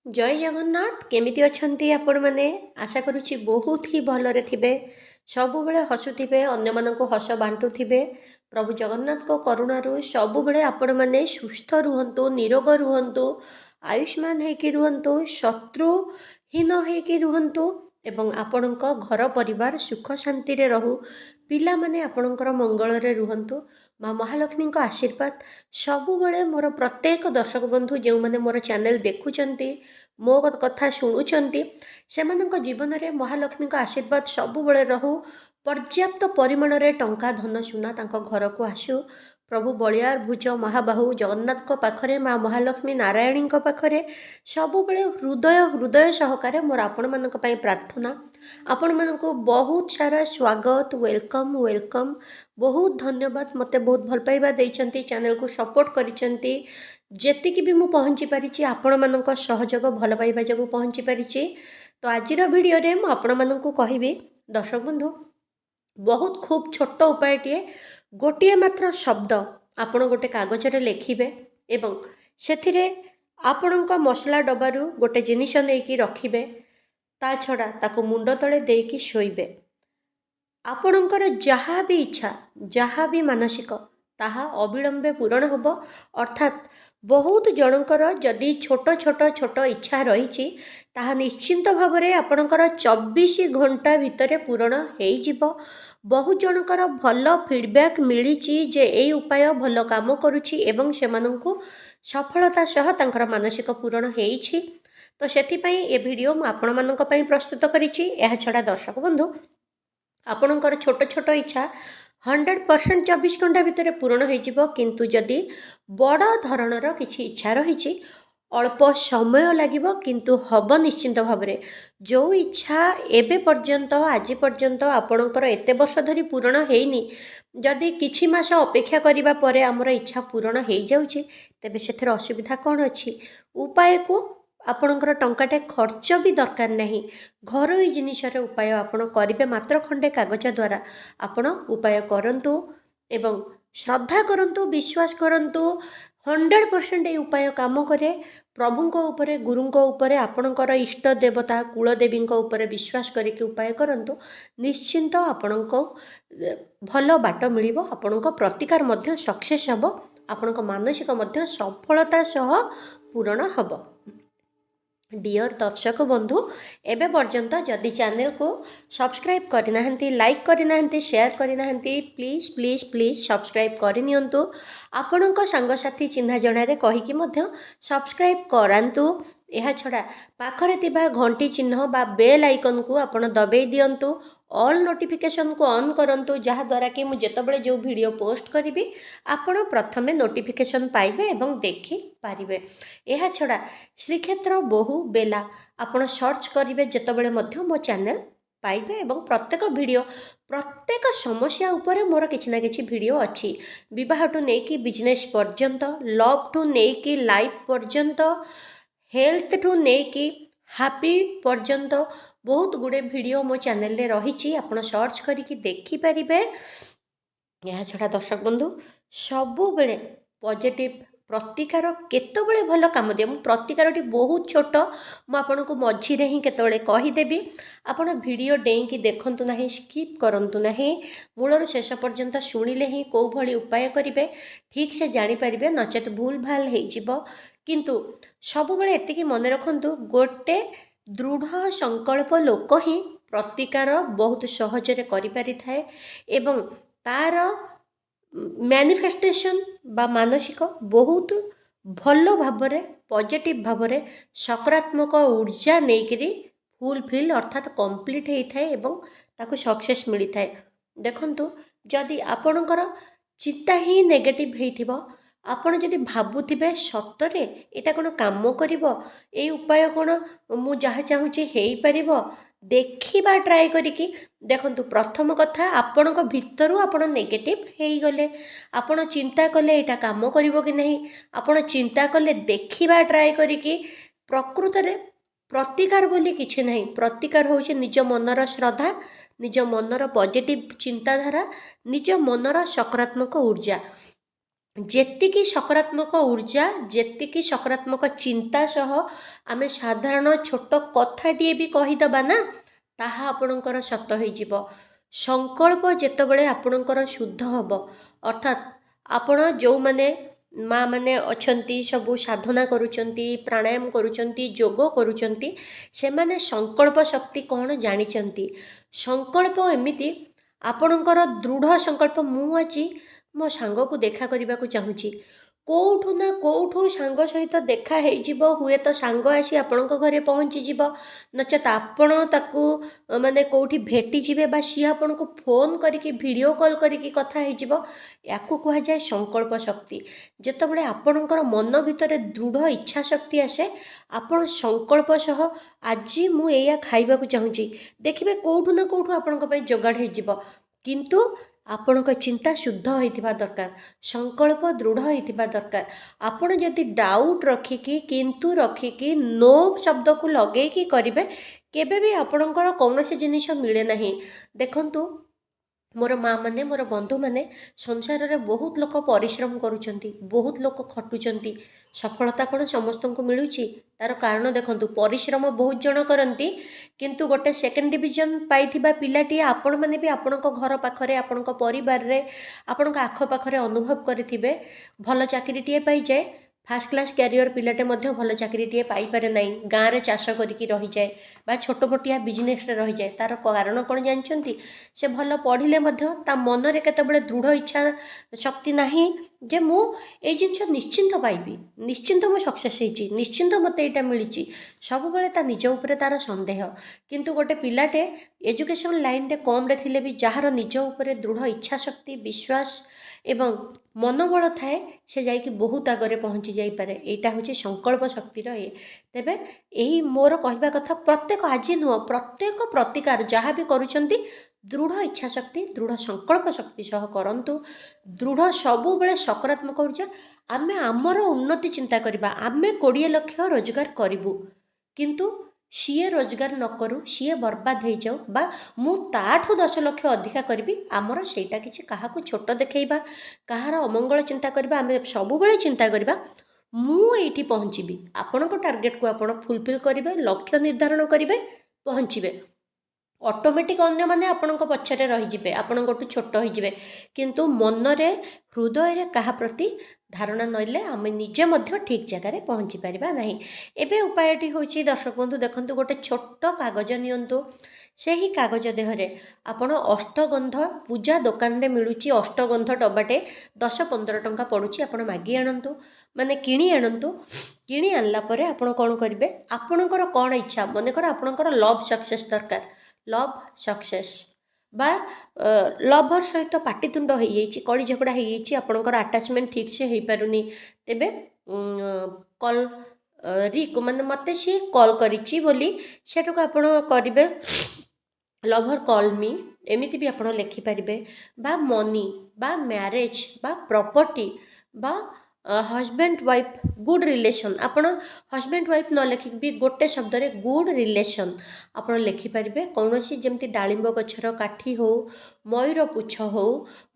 जय जगन्नाथ केमिति अछंती आपण माने आशा करुछि बहुत ही भलरे थिबे सबु बेले हसुथिबे अन्य मानको हस बांटुथिबे। प्रभु जगन्नाथ को करुणारु सबु बेले आपण माने सुस्थ रुहंतु, निरोग रुहंतु, आयुष्मान हेकि रुहंतु, शत्रुहीन हेकि रुहंतु एवं आपणक घर परिवार सुख शांति रे रहू। पिला माने आपणकर मंगल रे रुहंतु। माँ महालक्ष्मी को आशीर्वाद सबु बेले मोर प्रत्येक दर्शक बंधु जो मैंने मोर चैनल देखुचंती मो कथा शुणुचंती सेमानक जीवन में महालक्ष्मी को आशीर्वाद सबु बेले रहू। पर्याप्त परिमाण रे टंका धन सुना तांको घर को आसू। प्रभु बलियार भुज महाबाहु जगन्नाथ को पाखरे माँ महालक्ष्मी नारायणी को पाखरे सबु बेले हृदय हृदय सहकारे मोर आपण मानक पई प्रार्थना। आपण मानक बहुत सारा स्वागत वेलकम वेलकम बहुत धन्यवाद। मते बहुत भल पाइबा देइचंती, चैनल को सपोर्ट करिचंती। जेतिकी भी मु पहुँची पारिछि आपण मानक सहयोग भल पाइबा जगु पहुँची पारिछि। तो आजिर वीडियो रे मु आपण मानक कहबी दर्शक बंधु बहुत खूब छोट उपायटीए गोटे मात्र शब्द आपण गोटे कागज रे लेखिबे एवं सेथिरे आपणक मसला डबारू गोटे जिनिस नेकी रखिबे। ता छड़ा ताको मुंड तले देकी शोइबे। आपणकर जहाँ भी इच्छा जहाँ भी मानसिक ताहा अविलंबे पूरण होब। अर्थात बहुत जनकर जदि छोट छोट छोट इच्छा रही ताहा निश्चिंत भाव में आपणकर 24 घंटा भितर पूरण हो। बहुत जनकर भल फीडबैक मिली जे ए उपाय भल काम करुछि एवं सेमानंकु सफलता सह तांकर मानसिक पूरण होइछि। तो सेथिपई ए वीडियो मु आपण मानक पई प्रस्तुत करिछि। एहा छडा दर्शक बंधु आपणकर छोट छोट इच्छा 100% 24 घंटा भितर पूरण हो। किंतु जदि बड़ धरणर किछि इच्छा रही अल्प समय लागिबो किंतु हब निश्चिंत भाव में। जो इच्छा एबे पर्यंत आज पर्यंत आपणकर एते वर्ष धरी पूरण हेइनी जदि किछि मास अपेक्षा करिबा परे हमर इच्छा पूरण हो जाउछि तेबे सेथर असुविधा कोन अछि। उपाय को आपणकर टंकाटे खर्च भी दरकार नहीं। घरोई जिनिसर उपाय आपण करिबे मात्र खंडे कागज द्वारा आपण उपाय करंतु एवं श्रद्धा करंतु विश्वास करंतु 100% ए उपाय काम करे। प्रभुंको उपरे गुरुंको उपरे आपणकर इष्ट देवता कुलदेवी उपरे विश्वास करिके उपाय करंतु निश्चिंत आपणको भल बाट मिलिबो। आपणको प्रतिकार मध्य सक्सेस हबो। आपणको मानसिक मध्य सफलता सह पूर्ण हबो। डियर दर्शक बंधु एबे पर्यंत जदि चैनल को सब्सक्राइब करना लाइक करना शेयर करना प्लीज प्लीज प्लीज सब्सक्राइब करनियंतु। आपणक सांगसाथी चिन्हा जणारे कहिकी मध्य सब्सक्राइब करांतु। यह छड़ा पाखरे तिबा घंटी चिन्ह बा बेल आइकन को आपण दबाई दियंतु। ऑल नोटिफिकेशन को ऑन करंतु जहाँ द्वारा कि मुझे जेतबेले जो वीडियो पोस्ट करी आपण प्रथमे नोटिफिकेशन पाइबे एवं देखि पारिबे। यह छड़ा श्रीक्षेत्र बोहू बेला आपण सर्च करिवे जेतबेले मध्य मो चैनल पाइबे एवं प्रत्येक वीडियो प्रत्येक समस्या उपरे मोर किछि ना किछि वीडियो अछि। विवाह टू नेकी बिजनेस पर्यंत, लव टू नेकी लाइफ पर्यंत, हेल्थ टू नेकी हैप्पी पर्यंत बहुत गुड़े वीडियो मो चैनल रे रही। आपण सर्च करिकी देखि पारिबे। यह छड़ा दर्शक बंधु सबु बेले पॉजिटिव प्रतिकार केतबेले भल काम दिए। मु प्रतिकारटी बहुत छोट मु आपनको मझिरे ही केतबेले कहिदेबी। आपण वीडियो डेईकी देखंतु नाही, स्किप करंतु नाही, मूलर शेष पर्यंत शुणिले ही को भली उपाय करिवे ठीक से जानि परिबे। नचेत भूल भाल हे जिवो। किंतु सबु बेले एतिकी मन रखंतु गोटे दृढ़ संकल्प लोक ही प्रतिकार बहुत सहजरे करि पारि थाए एवं तार मैनिफेस्टेशन बा मानसिक बहुत भल भाव पॉजिटिव भाव सकारात्मक ऊर्जा नेकरी फुलफिल अर्थात कंप्लीट होता है एवं ताको सक्सेस मिलता है। देखंतु जदि आपणकर चिंता ही नेगेटिव होइथिबो आपण जदि भाबुथिबे सतरे एटा कोन काम करिवो ए उपाय कोन मु जहा चाहूची हेई परिवो देखिबा ट्राई करिकी देखंतु। प्रथम कथा आपणक भितरु आपण नेगेटिव हेई गले आपण चिंता कले एटा काम करिवो कि नहीं आपण चिंता कले देखिबा ट्राई करिकी प्रकृत रे प्रतिकार बोली किछि नहीं। प्रतिकार होउचे निज मनर श्रद्धा, निज मनर पॉजिटिव चिंताधारा, निज मनर सकारात्मक ऊर्जा। ଯେତିକି ସକାରାତ୍ମକ ଊର୍ଜା, ଯେତିକି ସକାରାତ୍ମକ ଚିନ୍ତା ସହ ଆମେ ସାଧାରଣ ଛୋଟ କଥାଟିଏ ବି କହିଦେବା ନା, ତାହା ଆପଣଙ୍କର ସତ ହୋଇଯିବ। ସଂକଳ୍ପ ଯେତେବେଳେ ଆପଣଙ୍କର ଶୁଦ୍ଧ ହେବ, ଅର୍ଥାତ୍ ଆପଣ ଯେଉଁମାନେ ମା ମାନେ ଅଛନ୍ତି, ସବୁ ସାଧନା କରୁଛନ୍ତି, ପ୍ରାଣାୟାମ କରୁଛନ୍ତି, ଯୋଗ କରୁଛନ୍ତି, ସେମାନେ ସଂକଳ୍ପ ଶକ୍ତି କ'ଣ ଜାଣିଛନ୍ତି। ସଂକଳ୍ପ ଏମିତି ଆପଣଙ୍କର ଦୃଢ଼ ସଂକଳ୍ପ, ମୁଁ ଆଜି ମୋ ସାଙ୍ଗକୁ ଦେଖା କରିବାକୁ ଚାହୁଁଛି, କେଉଁଠୁ ନା କେଉଁଠୁ ସାଙ୍ଗ ସହିତ ଦେଖା ହେଇଯିବ, ହୁଏତ ସାଙ୍ଗ ଆସି ଆପଣଙ୍କ ଘରେ ପହଞ୍ଚିଯିବ, ନଚେତ୍ ଆପଣ ତାକୁ ମାନେ କେଉଁଠି ଭେଟିଯିବେ, ବା ସିଏ ଆପଣଙ୍କୁ ଫୋନ୍ କରିକି ଭିଡ଼ିଓ କଲ୍ କରିକି କଥା ହେଇଯିବ। ୟାକୁ କୁହାଯାଏ ସଂକଳ୍ପ ଶକ୍ତି। ଯେତେବେଳେ ଆପଣଙ୍କର ମନ ଭିତରେ ଦୃଢ଼ ଇଚ୍ଛା ଶକ୍ତି ଆସେ, ଆପଣ ସଂକଳ୍ପ ସହ ଆଜି ମୁଁ ଏଇଆ ଖାଇବାକୁ ଚାହୁଁଛି, ଦେଖିବେ କେଉଁଠୁ ନା କେଉଁଠୁ ଆପଣଙ୍କ ପାଇଁ ଯୋଗାଡ଼ ହେଇଯିବ। କିନ୍ତୁ ଆପଣଙ୍କ ଚିନ୍ତା ଶୁଦ୍ଧ ହୋଇଥିବା ଦରକାର, ସଂକଳ୍ପ ଦୃଢ଼ ହୋଇଥିବା ଦରକାର। ଆପଣ ଯଦି ଡାଉଟ୍ ରଖିକି, କିନ୍ତୁ ରଖିକି, ନୋ ଶବ୍ଦକୁ ଲଗେଇକି କରିବେ, କେବେ ବି ଆପଣଙ୍କର କୌଣସି ଜିନିଷ ମିଳେ ନାହିଁ। ଦେଖନ୍ତୁ, ମୋର ମା ମାନେ, ମୋର ବନ୍ଧୁମାନେ, ସଂସାରରେ ବହୁତ ଲୋକ ପରିଶ୍ରମ କରୁଛନ୍ତି, ବହୁତ ଲୋକ ଖଟୁଛନ୍ତି। ସଫଳତା କ'ଣ ସମସ୍ତଙ୍କୁ ମିଳୁଛି? ତା'ର କାରଣ ଦେଖନ୍ତୁ, ପରିଶ୍ରମ ବହୁତ ଜଣ କରନ୍ତି, କିନ୍ତୁ ଗୋଟେ ସେକେଣ୍ଡ ଡିଭିଜନ୍ ପାଇଥିବା ପିଲାଟିଏ ଆପଣମାନେ ବି ଆପଣଙ୍କ ଘର ପାଖରେ, ଆପଣଙ୍କ ପରିବାରରେ, ଆପଣଙ୍କ ଆଖପାଖରେ ଅନୁଭବ କରିଥିବେ। ଭଲ ଚାକିରିଟିଏ ପାଇଯାଏ, ଫାର୍ଷ୍ଟ କ୍ଲାସ୍ କ୍ୟାରିୟର ପିଲାଟେ ମଧ୍ୟ ଭଲ ଚାକିରିଟିଏ ପାଇପାରେ ନାହିଁ, ଗାଁରେ ଚାଷ କରିକି ରହିଯାଏ, ବା ଛୋଟମୋଟିଆ ବିଜନେସ୍ରେ ରହିଯାଏ। ତା'ର କାରଣ କ'ଣ ଜାଣିଛନ୍ତି? ସେ ଭଲ ପଢ଼ିଲେ ମଧ୍ୟ ତା ମନରେ କେତେବେଳେ ଦୃଢ଼ ଇଚ୍ଛା ଶକ୍ତି ନାହିଁ ଯେ ମୁଁ ଏଇ ଜିନିଷ ନିଶ୍ଚିନ୍ତ ପାଇବି, ନିଶ୍ଚିନ୍ତ ମୁଁ ସକ୍ସେସ୍ ହେଇଛି, ନିଶ୍ଚିନ୍ତ ମୋତେ ଏଇଟା ମିଳିଛି। ସବୁବେଳେ ତା ନିଜ ଉପରେ ତା'ର ସନ୍ଦେହ। କିନ୍ତୁ ଗୋଟେ ପିଲାଟେ ଏଜୁକେସନ୍ ଲାଇନ୍ରେ କମ୍ରେ ଥିଲେ ବି, ଯାହାର ନିଜ ଉପରେ ଦୃଢ଼ ଇଚ୍ଛା ଶକ୍ତି, ବିଶ୍ୱାସ ଏବଂ ମନୋବଳ ଥାଏ, ସେ ଯାଇକି ବହୁତ ଆଗରେ ପହଞ୍ଚି ଯାଇପାରେ। ଏଇଟା ହେଉଛି ସଂକଳ୍ପ ଶକ୍ତିର ଇଏ। ତେବେ ଏହି ମୋର କହିବା କଥା, ପ୍ରତ୍ୟେକ, ଆଜି ନୁହଁ, ପ୍ରତ୍ୟେକ ପ୍ରତିକାର ଯାହା ବି କରୁଛନ୍ତି, ଦୃଢ଼ ଇଚ୍ଛା ଶକ୍ତି, ଦୃଢ଼ ସଂକଳ୍ପ ଶକ୍ତି ସହ କରନ୍ତୁ। ଦୃଢ଼ ସବୁବେଳେ ସକାରାତ୍ମକ ଊର୍ଜା। ଆମେ ଆମର ଉନ୍ନତି ଚିନ୍ତା କରିବା, ଆମେ 20 ଲକ୍ଷ ରୋଜଗାର କରିବୁ, କିନ୍ତୁ ସିଏ ରୋଜଗାର ନ କରୁ, ସିଏ ବର୍ବାଦ ହେଇଯାଉ, ବା ମୁଁ ତାଠୁ 10 ଲକ୍ଷ ଅଧିକା କରିବି, ଆମର ସେଇଟା କିଛି କାହାକୁ ଛୋଟ ଦେଖେଇବା, କାହାର ଅମଙ୍ଗଳ ଚିନ୍ତା କରିବା। ଆମେ ସବୁବେଳେ ଚିନ୍ତା କରିବା, ମୁଁ ଏଇଠି ପହଞ୍ଚିବି। ଆପଣଙ୍କ ଟାର୍ଗେଟକୁ ଆପଣ ଫୁଲଫିଲ୍ କରିବେ, ଲକ୍ଷ୍ୟ ନିର୍ଦ୍ଧାରଣ କରିବେ, ପହଞ୍ଚିବେ। ଅଟୋମେଟିକ୍ ଅନ୍ୟମାନେ ଆପଣଙ୍କ ପଛରେ ରହିଯିବେ, ଆପଣଙ୍କଠୁ ଛୋଟ ହୋଇଯିବେ। କିନ୍ତୁ ମନରେ, ହୃଦୟରେ କାହା ପ୍ରତି ଧାରଣା ନେଲେ ଆମେ ନିଜେ ମଧ୍ୟ ଠିକ୍ ଜାଗାରେ ପହଞ୍ଚି ପାରିବା ନାହିଁ। ଏବେ ଉପାୟଟି ହେଉଛି, ଦର୍ଶକ ବନ୍ଧୁ ଦେଖନ୍ତୁ, ଗୋଟେ ଛୋଟ କାଗଜ ନିଅନ୍ତୁ। ସେହି କାଗଜ ଦେହରେ ଆପଣ ଅଷ୍ଟଗନ୍ଧ, ପୂଜା ଦୋକାନରେ ମିଳୁଛି ଅଷ୍ଟଗନ୍ଧ ଡବାଟେ, 10-15 ଟଙ୍କା ପଡ଼ୁଛି, ଆପଣ ମାଗି ଆଣନ୍ତୁ, ମାନେ କିଣି ଆଣନ୍ତୁ। କିଣି ଆଣିଲା ପରେ ଆପଣ କ'ଣ କରିବେ, ଆପଣଙ୍କର କ'ଣ ଇଚ୍ଛା, ମନେକର ଆପଣଙ୍କର ଲଭ୍ ସକ୍ସେସ୍ ଦରକାର, ଲଭ୍ ସକ୍ସେସ୍, ବା ଲଭର୍ ସହିତ ପାଟିତୁଣ୍ଡ ହୋଇଯାଇଛି, କଳି ଝଗଡ଼ା ହୋଇଯାଇଛି, ଆପଣଙ୍କର ଆଟାଚମେଣ୍ଟ ଠିକ୍ସେ ହୋଇପାରୁନି, ତେବେ କଲ୍ ମାନେ ମୋତେ ସିଏ କଲ୍ କରିଛି ବୋଲି, ସେଟାକୁ ଆପଣ କରିବେ ଲଭର୍ କଲ୍ ମି, ଏମିତି ବି ଆପଣ ଲେଖିପାରିବେ। ବା ମନି, ବା ମ୍ୟାରେଜ୍, ବା ପ୍ରପର୍ଟି, ବା ହଜବେଣ୍ଡ ୱାଇଫ୍ ଗୁଡ୍ ରିଲେସନ୍। ଆପଣ ହଜବେଣ୍ଡ ୱାଇଫ୍ ନ ଲେଖିକି ବି ଗୋଟେ ଶବ୍ଦରେ ଗୁଡ୍ ରିଲେସନ୍ ଆପଣ ଲେଖିପାରିବେ। କୌଣସି ଯେମିତି ଡାଳିମ୍ବ ଗଛର କାଠି ହେଉ, ମୟୂର ପୁଚ୍ଛ ହେଉ,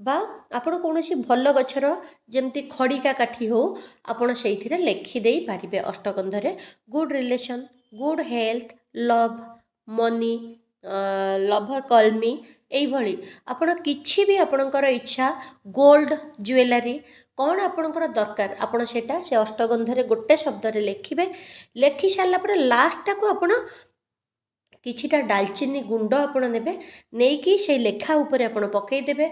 ବା ଆପଣ କୌଣସି ଭଲ ଗଛର ଯେମିତି ଖଡ଼ିକା କାଠି ହେଉ, ଆପଣ ସେଇଥିରେ ଲେଖିଦେଇ ପାରିବେ ଅଷ୍ଟଗନ୍ଧରେ good relation, good health, love, money, lover call me. ଏଇଭଳି ଆପଣ କିଛି ବି ଆପଣଙ୍କର ଇଚ୍ଛା, ଗୋଲ୍ଡ ଜୁଏଲାରୀ, କ'ଣ ଆପଣଙ୍କର ଦରକାର, ଆପଣ ସେଇଟା ସେ ଅଷ୍ଟଗନ୍ଧରେ ଗୋଟେ ଶବ୍ଦରେ ଲେଖିବେ। ଲେଖି ସାରିଲା ପରେ ଲାଷ୍ଟଟାକୁ ଆପଣ କିଛିଟା ଡାଲଚିନି ଗୁଣ୍ଡ ଆପଣ ନେବେ, ନେଇକି ସେଇ ଲେଖା ଉପରେ ଆପଣ ପକାଇଦେବେ।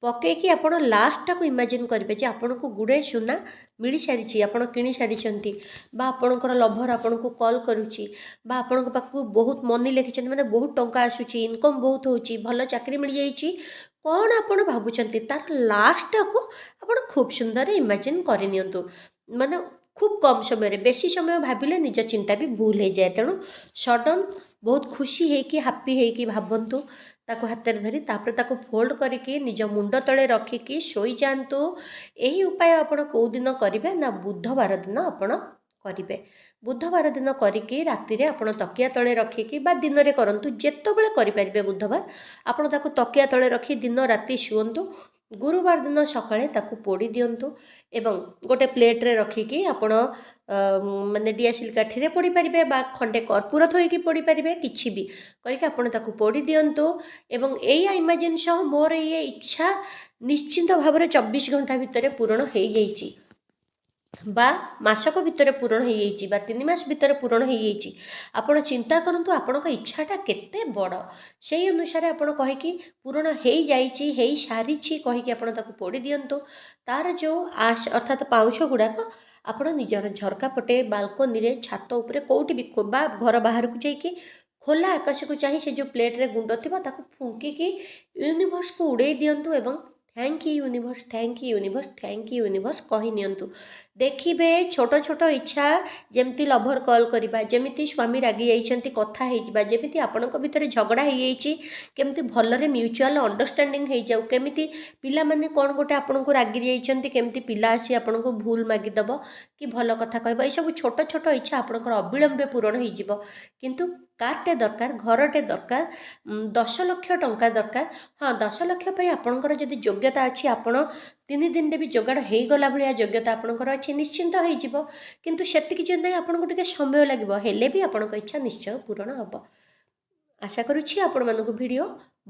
ପକାଇକି ଆପଣ ଲାଷ୍ଟଟାକୁ ଇମାଜିନ୍ କରିବେ ଯେ ଆପଣଙ୍କୁ ଗୁଡ଼ାଏ ସୁନା ମିଳିସାରିଛି, ଆପଣ କିଣି ସାରିଛନ୍ତି, ବା ଆପଣଙ୍କର ଲଭର୍ ଆପଣଙ୍କୁ କଲ୍ କରୁଛି, ବା ଆପଣଙ୍କ ପାଖକୁ ବହୁତ ମନି ଲେଖିଛନ୍ତି, ମାନେ ବହୁତ ଟଙ୍କା ଆସୁଛି, ଇନକମ୍ ବହୁତ ହେଉଛି, ଭଲ ଚାକିରି ମିଳିଯାଇଛି, କ'ଣ ଆପଣ ଭାବୁଛନ୍ତି, ତାର ଲାଷ୍ଟଟାକୁ ଆପଣ ଖୁବ୍ ସୁନ୍ଦର ଇମାଜିନ୍ କରିନିଅନ୍ତୁ। ମାନେ ଖୁବ୍ କମ୍ ସମୟରେ, ବେଶୀ ସମୟ ଭାବିଲେ ନିଜ ଚିନ୍ତା ବି ଭୁଲ ହେଇଯାଏ। ତେଣୁ ସଡନ୍ ବହୁତ ଖୁସି ହେଇକି, ହାପି ହେଇକି ଭାବନ୍ତୁ, ତାକୁ ହାତରେ ଧରି, ତାପରେ ତାକୁ ଫୋଲ୍ଡ କରିକି ନିଜ ମୁଣ୍ଡ ତଳେ ରଖିକି ଶୋଇଯାଆନ୍ତୁ। ଏହି ଉପାୟ ଆପଣ କେଉଁ ଦିନ କରିବେ ନା, ବୁଧବାର ଦିନ ଆପଣ କରିବେ। ବୁଧବାର ଦିନ କରିକି ରାତିରେ ଆପଣ ତକିଆ ତଳେ ରଖିକି, ବା ଦିନରେ କରନ୍ତୁ, ଯେତେବେଳେ କରିପାରିବେ ବୁଧବାର, ଆପଣ ତାକୁ ତକିଆ ତଳେ ରଖି ଦିନ ରାତି ଶୁଅନ୍ତୁ। ଗୁରୁବାର ଦିନ ସକାଳେ ତାକୁ ପୋଡ଼ି ଦିଅନ୍ତୁ ଏବଂ ଗୋଟେ ପ୍ଲେଟ୍ରେ ରଖିକି ଆପଣ ମାନେ ଦିଆସିଲି କାଠିରେ ପୋଡ଼ି ପାରିବେ ବା ଖଣ୍ଡେ କର୍ପୂର ଥୋଇକି ପୋଡ଼ି ପାରିବେ, କିଛି ବି କରିକି ଆପଣ ତାକୁ ପୋଡ଼ି ଦିଅନ୍ତୁ। ଏବଂ ଏଇଆ ଇମାଜିନ୍ ସହ ମୋର ଇଏ ଇଚ୍ଛା ନିଶ୍ଚିନ୍ତ ଭାବରେ 24 ଘଣ୍ଟା ଭିତରେ ପୂରଣ ହେଇଯାଇଛି ବା ମାସକ ଭିତରେ ପୂରଣ ହେଇଯାଇଛି ବା 3 ମାସ ଭିତରେ ପୂରଣ ହେଇଯାଇଛି। ଆପଣ ଚିନ୍ତା କରନ୍ତୁ ଆପଣଙ୍କ ଇଚ୍ଛାଟା କେତେ ବଡ଼, ସେଇ ଅନୁସାରେ ଆପଣ କହିକି ପୂରଣ ହେଇଯାଇଛି ହେଇସାରିଛି କହିକି ଆପଣ ତାକୁ ପୋଡ଼ି ଦିଅନ୍ତୁ। ତାର ଯେଉଁ ଆଶ ଅର୍ଥାତ୍ ପାଉଁଶ ଗୁଡ଼ାକ ଆପଣ ନିଜର ଝରକା ପଟେ, ବାଲକୋନିରେ, ଛାତ ଉପରେ କେଉଁଠି ବି ବା ଘର ବାହାରକୁ ଯାଇକି ଖୋଲା ଆକାଶକୁ ଚାହିଁ ସେ ଯେଉଁ ପ୍ଲେଟ୍ରେ ଗୁଣ୍ଡ ଥିବ ତାକୁ ଫୁଙ୍କିକି ୟୁନିଭର୍ସକୁ ଉଡ଼େଇ ଦିଅନ୍ତୁ ଏବଂ thank you universe, thank you universe, thank you universe କହି ନିଅନ୍ତୁ। ଦେଖିବେ ଛୋଟ ଛୋଟ ଇଚ୍ଛା, ଯେମିତି ଲଭର କଲ୍ କରିବା, ଯେମିତି ସ୍ୱାମୀ ରାଗି ଯାଇଛନ୍ତି କଥା ହେଇଯିବା, ଯେମିତି ଆପଣଙ୍କ ଭିତରେ ଝଗଡ଼ା ହେଇଯାଇଛି କେମିତି ଭଲରେ ମ୍ୟୁଚୁଆଲ ଅଣ୍ଡରଷ୍ଟାଣ୍ଡିଂ ହେଇଯାଉ, କେମିତି ପିଲାମାନେ କ'ଣ ଗୋଟେ ଆପଣଙ୍କୁ ରାଗି ଯାଇଛନ୍ତି କେମିତି ପିଲା ଆସି ଆପଣଙ୍କୁ ଭୁଲ ମାଗିଦେବ କି ଭଲ କଥା କହିବ, ଏସବୁ ଛୋଟ ଛୋଟ ଇଚ୍ଛା ଆପଣଙ୍କର ଅବିଳମ୍ବେ ପୂରଣ ହେଇଯିବ। କିନ୍ତୁ କାରଟେ ଦରକାର, ଘରଟେ ଦରକାର, 10 ଲକ୍ଷ ଟଙ୍କା ଦରକାର। ହଁ, 10 ଲକ୍ଷ ପାଇଁ ଆପଣଙ୍କର ଯଦି ଯୋଗ୍ୟତା ଅଛି, ଆପଣ 3 ଦିନରେ ବି ଯୋଗାଡ଼ ହେଇଗଲା ଭଳିଆ ଯୋଗ୍ୟତା ଆପଣଙ୍କର ଅଛି, ନିଶ୍ଚିନ୍ତ ହେଇଯିବ। କିନ୍ତୁ ସେତିକି ଯଦି ଆପଣଙ୍କୁ ଟିକେ ସମୟ ଲାଗିବ, ହେଲେ ବି ଆପଣଙ୍କ ଇଚ୍ଛା ନିଶ୍ଚୟ ପୂରଣ ହେବ। ଆଶା କରୁଛି ଆପଣମାନଙ୍କୁ ଭିଡ଼ିଓ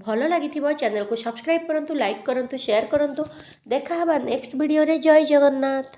ଭଲ ଲାଗିଥିବ। ଚ୍ୟାନେଲକୁ ସବସ୍କ୍ରାଇବ୍ କରନ୍ତୁ, ଲାଇକ୍ କରନ୍ତୁ, ସେୟାର କରନ୍ତୁ। ଦେଖା ହେବା ନେକ୍ସଟ ଭିଡ଼ିଓରେ। ଜୟ ଜଗନ୍ନାଥ।